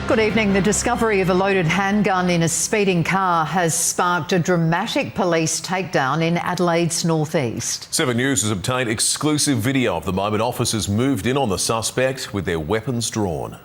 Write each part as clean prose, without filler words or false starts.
Good evening. The discovery of a loaded handgun in a speeding car has sparked a dramatic police takedown in Adelaide's northeast. 7 News has obtained exclusive video of the moment officers moved in on the suspect with their weapons drawn.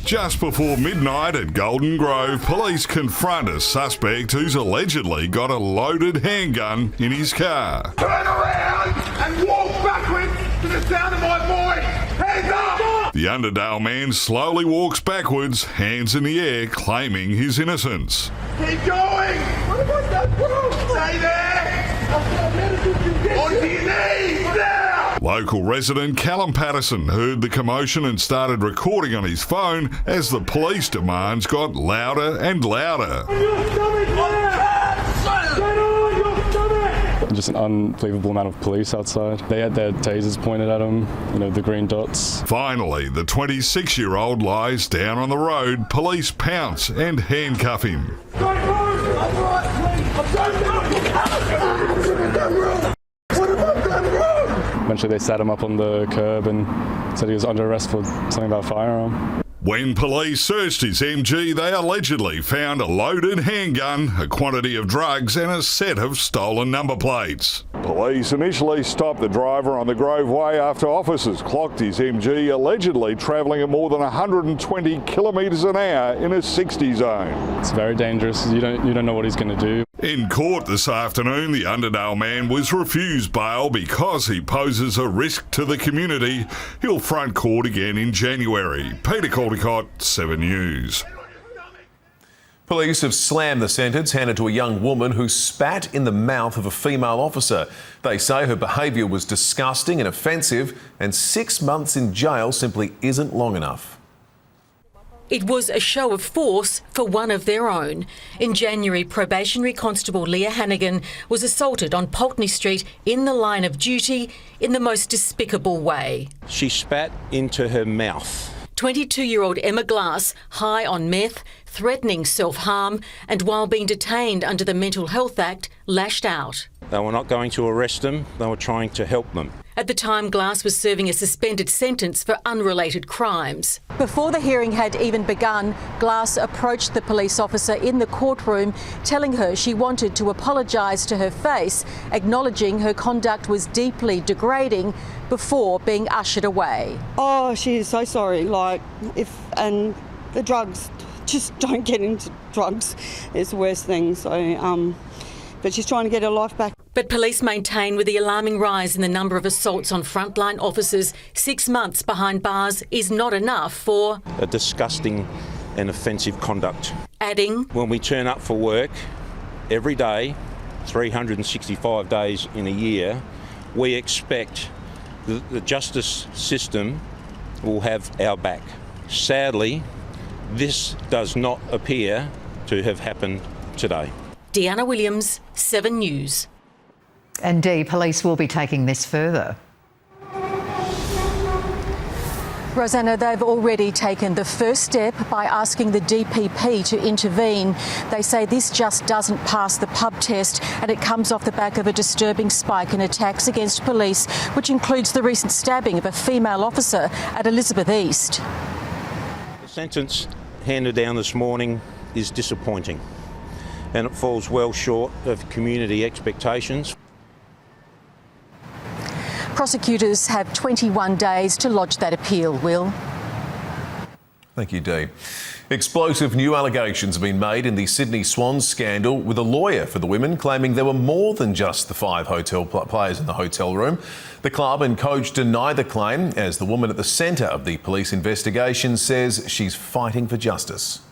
Just before midnight at Golden Grove, police confront a suspect who's allegedly got a loaded handgun in his car. Turn around and walk backwards to the sound of my voice. Hands up! The Underdale man slowly walks backwards, hands in the air, claiming his innocence. Keep going! What have I done wrong? Stay there! On to your knees! Now! Local resident Callum Patterson heard the commotion and started recording on his phone as the police demands got louder and louder. Just an unbelievable amount of police outside. They had their tasers pointed at them, the green dots. Finally, the 26-year-old lies down on the road. Police pounce and handcuff him. Don't move! I'm right, please! What have I done wrong? Eventually they sat him up on the curb and said he was under arrest for something about a firearm. When police searched his MG, they allegedly found a loaded handgun, a quantity of drugs and a set of stolen number plates. Police initially stopped the driver on the Grove Way after officers clocked his MG, allegedly travelling at more than 120 kilometres an hour in a 60 zone. It's very dangerous. You don't know what he's going to do. In court this afternoon, the Underdale man was refused bail because he poses a risk to the community. He'll front court again in January. Peter Caldicott, 7 News. Police have slammed the sentence handed to a young woman who spat in the mouth of a female officer. They say her behaviour was disgusting and offensive, and 6 months in jail simply isn't long enough. It was a show of force for one of their own. In January, probationary constable Leah Hannigan was assaulted on Pulteney Street in the line of duty in the most despicable way. She spat into her mouth. 22-year-old Emma Glass, high on meth, threatening self-harm, and while being detained under the Mental Health Act, lashed out. They were not going to arrest them, they were trying to help them. At the time, Glass was serving a suspended sentence for unrelated crimes. Before the hearing had even begun, Glass approached the police officer in the courtroom, telling her she wanted to apologise to her face, acknowledging her conduct was deeply degrading before being ushered away. Oh, she is so sorry. And the drugs, just don't get into drugs. It's the worst thing. So, but she's trying to get her life back. But police maintain with the alarming rise in the number of assaults on frontline officers, 6 months behind bars is not enough for a disgusting and offensive conduct. Adding, when we turn up for work every day, 365 days in a year, we expect the justice system will have our back. Sadly, this does not appear to have happened today. Deanna Williams, 7 News. And police will be taking this further. Rosanna, they've already taken the first step by asking the DPP to intervene. They say this just doesn't pass the pub test, and it comes off the back of a disturbing spike in attacks against police, which includes the recent stabbing of a female officer at Elizabeth East. The sentence handed down this morning is disappointing, and it falls well short of community expectations. Prosecutors have 21 days to lodge that appeal, Will. Thank you, Dee. Explosive new allegations have been made in the Sydney Swans scandal, with a lawyer for the women claiming there were more than just the 5 hotel players in the hotel room. The club and coach deny the claim, as the woman at the centre of the police investigation says she's fighting for justice.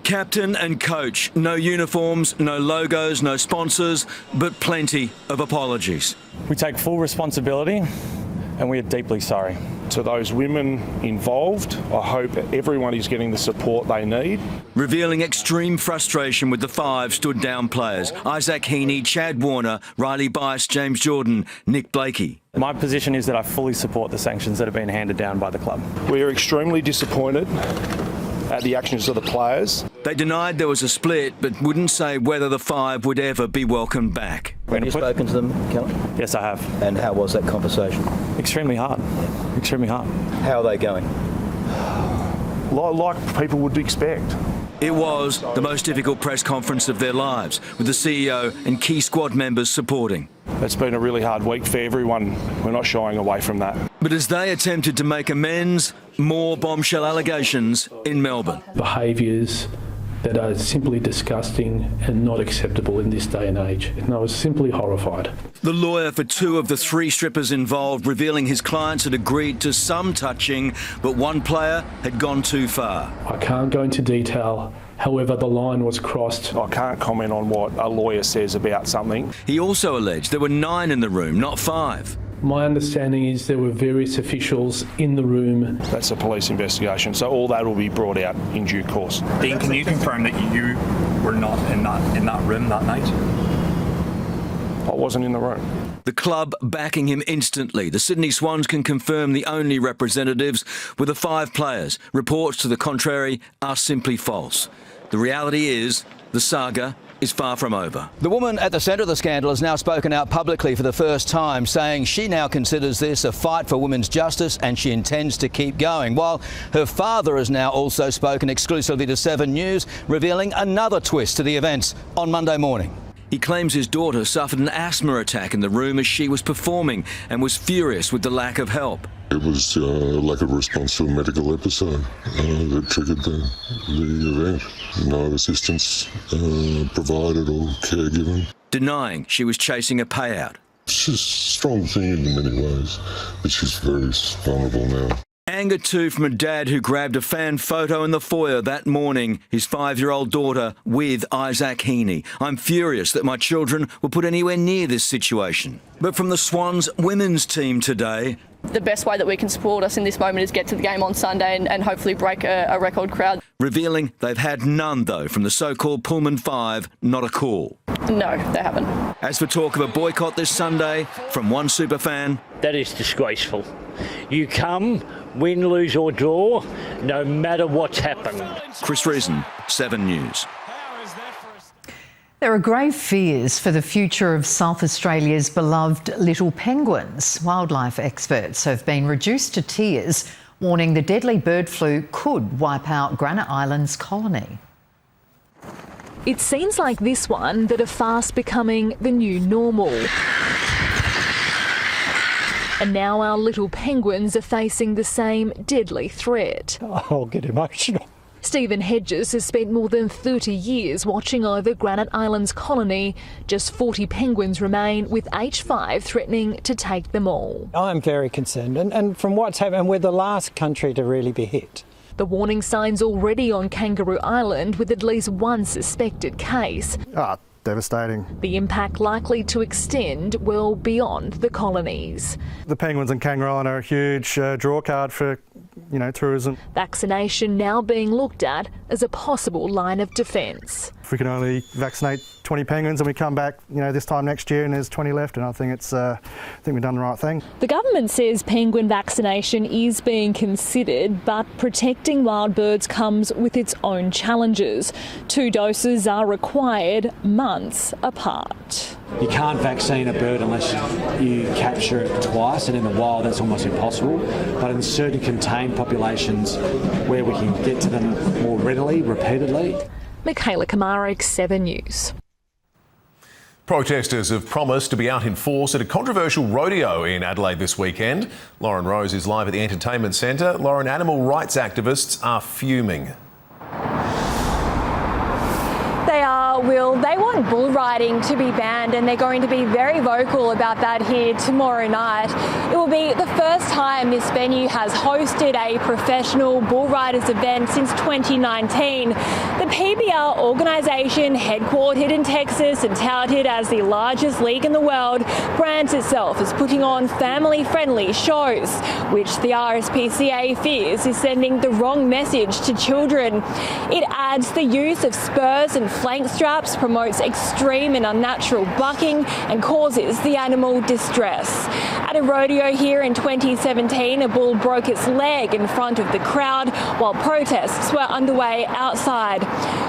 Captain and coach, no uniforms, no logos, no sponsors, but plenty of apologies. We take full responsibility and we are deeply sorry. To those women involved, I hope everyone is getting the support they need. Revealing extreme frustration with the 5 stood-down players: Isaac Heaney, Chad Warner, Riley Bice, James Jordan, Nick Blakey. My position is that I fully support the sanctions that have been handed down by the club. We are extremely disappointed at the actions of the players. They denied there was a split, but wouldn't say whether the 5 would ever be welcomed back. Have you spoken to them, Callum? Yes, I have. And how was that conversation? Extremely hard. Extremely hard. How are they going? like people would expect. It was the most difficult press conference of their lives, with the CEO and key squad members supporting. It's been a really hard week for everyone. We're not shying away from that. But as they attempted to make amends, more bombshell allegations in Melbourne. Behaviours that are simply disgusting and not acceptable in this day and age. And I was simply horrified. The lawyer for 2 of the 3 strippers involved revealing his clients had agreed to some touching, but one player had gone too far. I can't go into detail. However, the line was crossed. I can't comment on what a lawyer says about something. He also alleged there were 9 in the room, not 5. My understanding is there were various officials in the room. That's a police investigation, so all that will be brought out in due course. Dean, can you confirm that you were not in that room that night? I wasn't in the room. The club backing him instantly. The Sydney Swans can confirm the only representatives were the 5 players. Reports to the contrary are simply false. The reality is the saga is far from over. The woman at the centre of the scandal has now spoken out publicly for the first time, saying she now considers this a fight for women's justice and she intends to keep going, while her father has now also spoken exclusively to 7 News, revealing another twist to the events on Monday morning. He claims his daughter suffered an asthma attack in the room as she was performing and was furious with the lack of help. It was lack of response to a medical episode that triggered the event. No assistance provided or care given. Denying she was chasing a payout. She's a strong thing in many ways, but she's very vulnerable now. Anger too from a dad who grabbed a fan photo in the foyer that morning, his 5-year-old daughter with Isaac Heaney. I'm furious that my children were put anywhere near this situation. But from the Swans women's team today, the best way that we can support us in this moment is get to the game on Sunday and hopefully break a record crowd. Revealing they've had none, though, from the so-called Pullman 5, not a call. No, they haven't. As for talk of a boycott this Sunday, from one superfan, that is disgraceful. You come, win, lose or draw, no matter what's happened. Chris Reason, 7 News. There are grave fears for the future of South Australia's beloved little penguins. Wildlife experts have been reduced to tears, warning the deadly bird flu could wipe out Granite Island's colony. It seems like this one that are fast becoming the new normal. And now our little penguins are facing the same deadly threat. I'll get emotional. Stephen Hedges has spent more than 30 years watching over Granite Island's colony. Just 40 penguins remain, with H5 threatening to take them all. I'm very concerned, and from what's happened, we're the last country to really be hit. The warning signs already on Kangaroo Island, with at least one suspected case. Devastating. The impact likely to extend well beyond the colonies. The penguins in Kangaroo Island are a huge draw card for, tourism. Vaccination now being looked at as a possible line of defence. If we can only vaccinate 20 penguins and we come back, this time next year and there's 20 left, and I think we've done the right thing. The government says penguin vaccination is being considered, but protecting wild birds comes with its own challenges. 2 doses are required months apart. You can't vaccine a bird unless you capture it twice, and in the wild that's almost impossible. But in certain contained populations where we can get to them more readily, repeatedly. Michaela Kamarik, 7 News. Protesters have promised to be out in force at a controversial rodeo in Adelaide this weekend. Lauren Rose is live at the entertainment centre. Lauren, animal rights activists are fuming. They are, Will. They want bull riding to be banned, and they're going to be very vocal about that here tomorrow night. It will be the first time this venue has hosted a professional bull riders event since 2019. The PBR organisation, headquartered in Texas and touted as the largest league in the world, brands itself as putting on family-friendly shows, which the RSPCA fears is sending the wrong message to children. It adds the use of spurs and flank straps, promotes extreme and unnatural bucking, and causes the animal distress. At a rodeo here in 2017, a bull broke its leg in front of the crowd while protests were underway outside.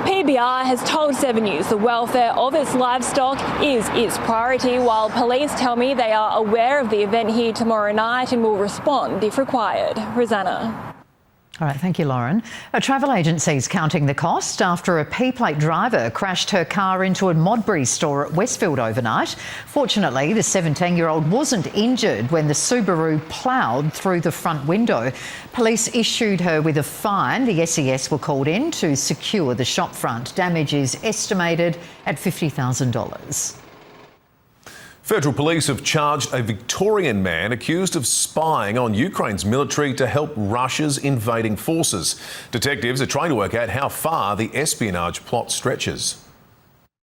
PBR has told 7 News the welfare of its livestock is its priority, while police tell me they are aware of the event here tomorrow night and will respond if required. Rosanna. All right, thank you, Lauren. A travel agency is counting the cost after a P-plate driver crashed her car into a Modbury store at Westfield overnight. Fortunately, the 17-year-old wasn't injured when the Subaru ploughed through the front window. Police issued her with a fine. The SES were called in to secure the shopfront. Damage is estimated at $50,000. Federal police have charged a Victorian man accused of spying on Ukraine's military to help Russia's invading forces. Detectives are trying to work out how far the espionage plot stretches.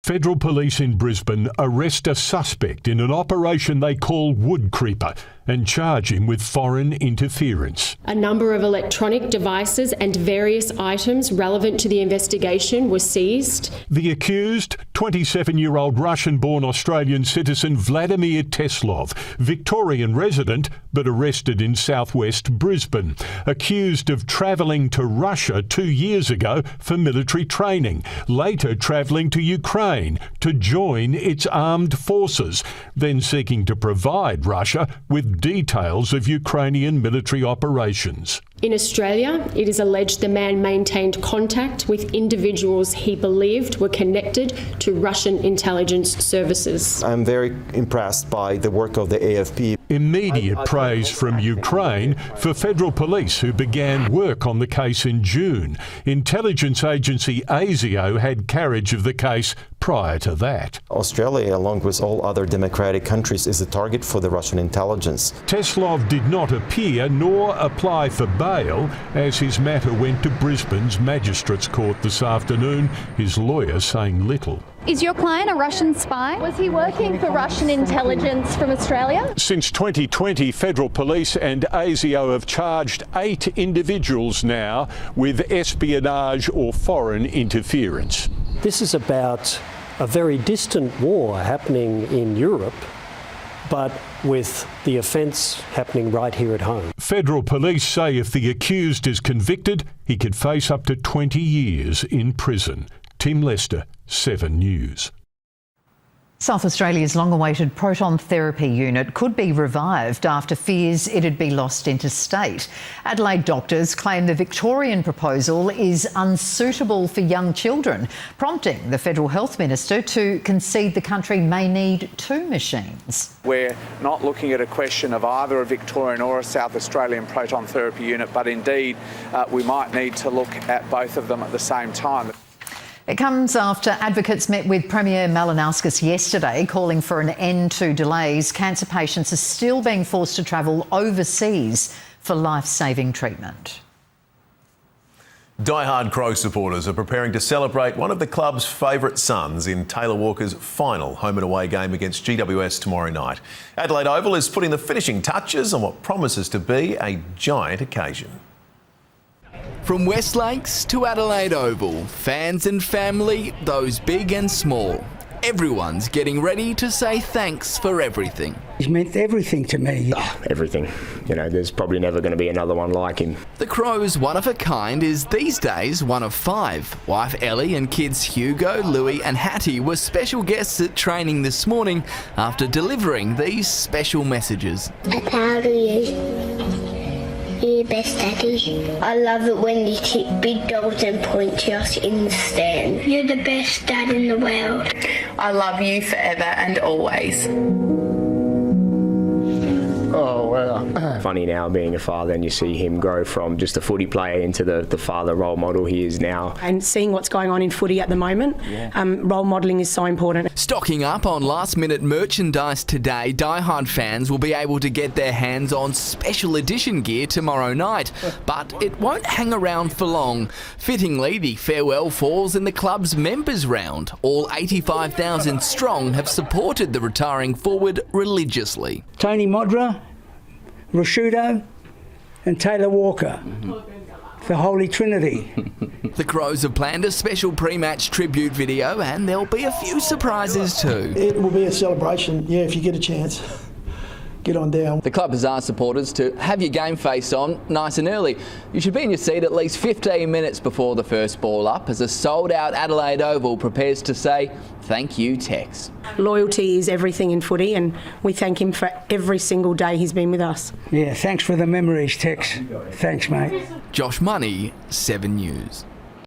Federal police in Brisbane arrest a suspect in an operation they call Woodcreeper and charge him with foreign interference. A number of electronic devices and various items relevant to the investigation were seized. The accused, 27-year-old Russian-born Australian citizen Vladimir Teslov, Victorian resident but arrested in southwest Brisbane, accused of travelling to Russia 2 years ago for military training, later travelling to Ukraine to join its armed forces, then seeking to provide Russia with details of Ukrainian military operations. In Australia, it is alleged the man maintained contact with individuals he believed were connected to Russian intelligence services. I'm very impressed by the work of the AFP. Immediate praise from Ukraine for federal police who began work on the case in June. Intelligence agency ASIO had carriage of the case prior to that. Australia, along with all other democratic countries, is a target for the Russian intelligence. Teslov did not appear nor apply for bail as his matter went to Brisbane's Magistrates Court this afternoon, his lawyer saying little. Is your client a Russian spy? Was he working for Russian intelligence from Australia? Since 2020, federal police and ASIO have charged 8 individuals now with espionage or foreign interference. This is about a very distant war happening in Europe, but with the offence happening right here at home. Federal police say if the accused is convicted, he could face up to 20 years in prison. Tim Lester, 7 News. South Australia's long-awaited proton therapy unit could be revived after fears it'd be lost interstate. Adelaide doctors claim the Victorian proposal is unsuitable for young children, prompting the Federal Health Minister to concede the country may need 2 machines. We're not looking at a question of either a Victorian or a South Australian proton therapy unit, but indeed we might need to look at both of them at the same time. It comes after advocates met with Premier Malinauskas yesterday calling for an end to delays. Cancer patients are still being forced to travel overseas for life-saving treatment. Die-hard Crow supporters are preparing to celebrate one of the club's favourite sons in Taylor Walker's final home and away game against GWS tomorrow night. Adelaide Oval is putting the finishing touches on what promises to be a giant occasion. From West Lakes to Adelaide Oval, fans and family, those big and small, everyone's getting ready to say thanks for everything. He's meant everything to me. Oh, everything. You know, there's probably never going to be another one like him. The Crow's one of a kind is these days one of 5. Wife Ellie and kids Hugo, Louis and Hattie were special guests at training this morning after delivering these special messages. I'm proud of you. You're the best daddy. I love it when you take big dolls and point to us in the stand. You're the best dad in the world. I love you forever and always. Oh, wow. Funny now being a father and you see him grow from just a footy player into the father role model he is now. And seeing what's going on in footy at the moment, role modelling is so important. Stocking up on last-minute merchandise today, Die-Hard fans will be able to get their hands on special edition gear tomorrow night. But it won't hang around for long. Fittingly, the farewell falls in the club's members round. All 85,000 strong have supported the retiring forward religiously. Tony Modra, Rashudo and Taylor Walker. The Holy Trinity. The Crows have planned a special pre-match tribute video and there'll be a few surprises too. It will be a celebration, yeah, if you get a chance get on down. The club has asked supporters to have your game face on nice and early. You should be in your seat at least 15 minutes before the first ball up as a sold-out Adelaide Oval prepares to say thank you, Tex. Loyalty is everything in footy, and we thank him for every single day he's been with us. Yeah, thanks for the memories, Tex. Thanks, mate. Josh Money, 7 News.